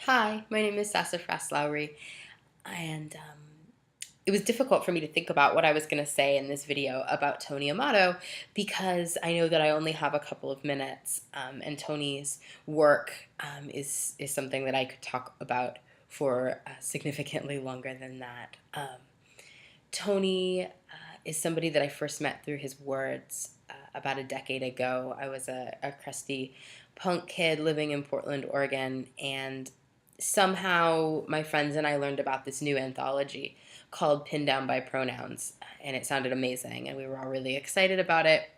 Hi, my name is Sassafras Lowry, and it was difficult for me to think about what I was going to say in this video about ToniAmato because I know that I only have a couple of minutes, and Tony's work is something that I could talk about for significantly longer than that. Tony is somebody that I first met through his words about a decade ago. I was a crusty punk kid living in Portland, Oregon, and somehow my friends and I learned about this new anthology called Pinned Down by Pronouns, and it sounded amazing, and we were all really excited about it.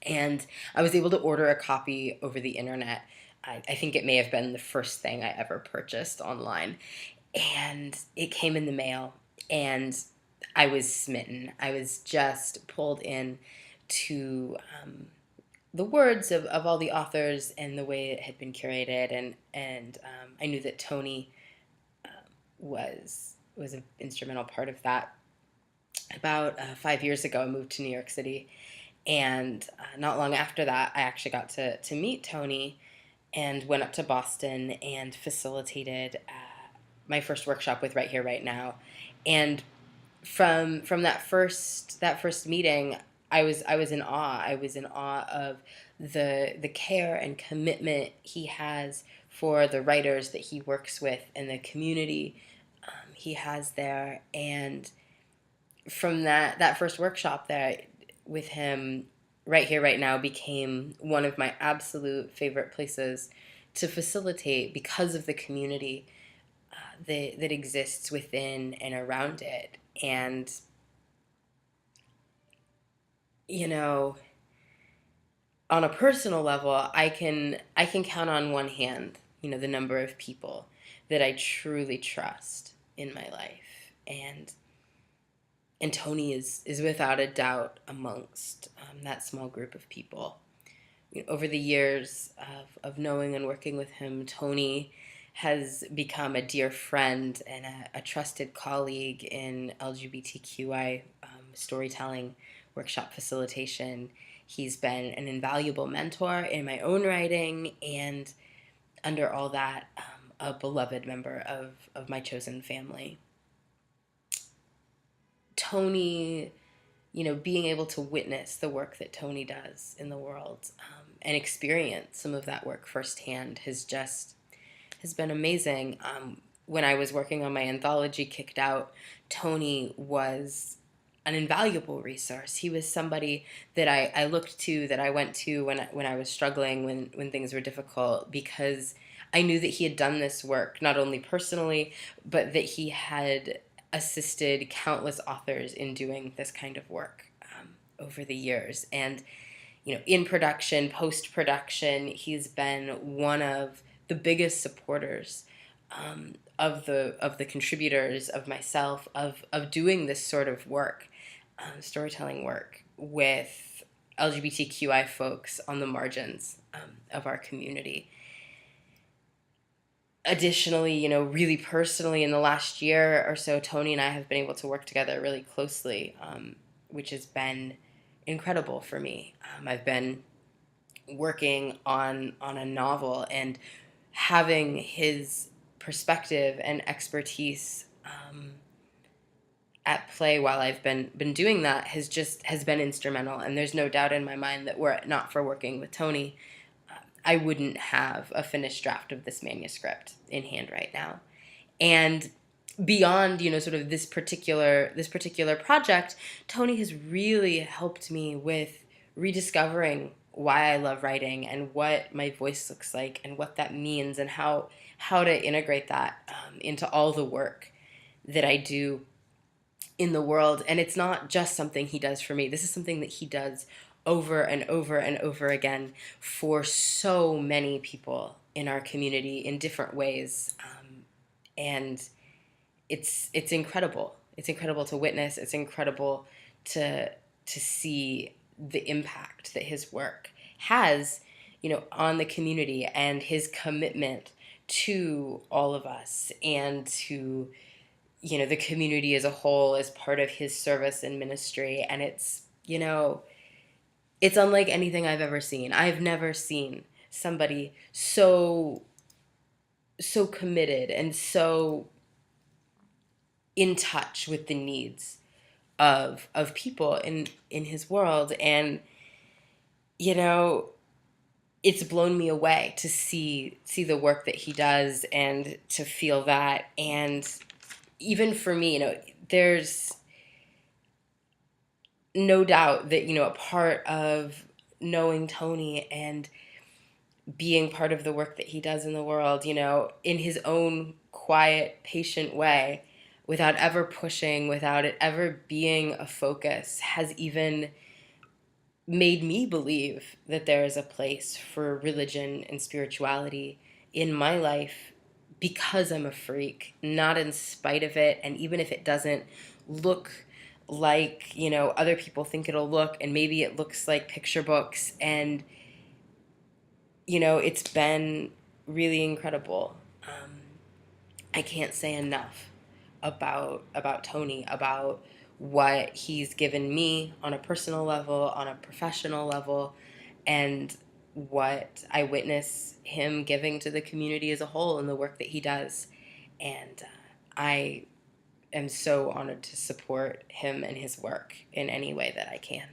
And I was able to order a copy over the internet. I think it may have been the first thing I ever purchased online. And it came in the mail, and I was smitten. I was just pulled in to the words of all the authors and the way it had been curated, and I knew that Tony was an instrumental part of that. About 5 years ago, I moved to New York City, and not long after that, I actually got to meet Tony and went up to Boston and facilitated my first workshop with Right Here, Right Now. And from that first meeting, I was in awe. I was in awe of the care and commitment he has for the writers that he works with and the community he has there. And from that first workshop there with him, Right Here, Right Now became one of my absolute favorite places to facilitate because of the community that exists within and around it. And you know, on a personal level, I can count on one hand, the number of people that I truly trust in my life. And Tony is without a doubt amongst that small group of people. Over the years of knowing and working with him, Tony has become a dear friend and a trusted colleague in LGBTQI storytelling workshop facilitation. He's been an invaluable mentor in my own writing, and under all that, a beloved member of my chosen family. Tony, being able to witness the work that Tony does in the world, and experience some of that work firsthand has been amazing. When I was working on my anthology, Kicked Out, Tony was an invaluable resource. He was somebody that I looked to, that I went to when I was struggling, when things were difficult, because I knew that he had done this work not only personally, but that he had assisted countless authors in doing this kind of work over the years. And in production, post production, he's been one of the biggest supporters of the contributors, of myself, of doing this sort of work, storytelling work with LGBTQI folks on the margins of our community. Additionally, really personally, in the last year or so, Tony and I have been able to work together really closely, which has been incredible for me. I've been working on a novel, and having his perspective and expertise at play while I've been doing that has been instrumental. And there's no doubt in my mind that were it not for working with Tony, I wouldn't have a finished draft of this manuscript in hand right now. And beyond, sort of this particular project, Tony has really helped me with rediscovering why I love writing and what my voice looks like and what that means, and how to integrate that into all the work that I do in the world. And it's not just something he does for me. This is something that he does over and over and over again for so many people in our community in different ways. And it's incredible. It's incredible to witness. It's incredible to see the impact that his work has, on the community, and his commitment to all of us and to, the community as a whole as part of his service and ministry. And it's unlike anything I've ever seen. I've never seen somebody so so committed and so in touch with the needs of people in his world. And you know, it's blown me away to see the work that he does and to feel that. And even for me, you know, there's no doubt that, you know, a part of knowing Tony and being part of the work that he does in the world, you know, in his own quiet, patient way, without ever pushing, without it ever being a focus, has even made me believe that there is a place for religion and spirituality in my life, because I'm a freak, not in spite of it. And even if it doesn't look like, you know, other people think it'll look, and maybe it looks like picture books, and you know, it's been really incredible. I can't say enough about Tony, about what he's given me on a personal level, on a professional level, and what I witness him giving to the community as a whole in the work that he does. And I am so honored to support him and his work in any way that I can.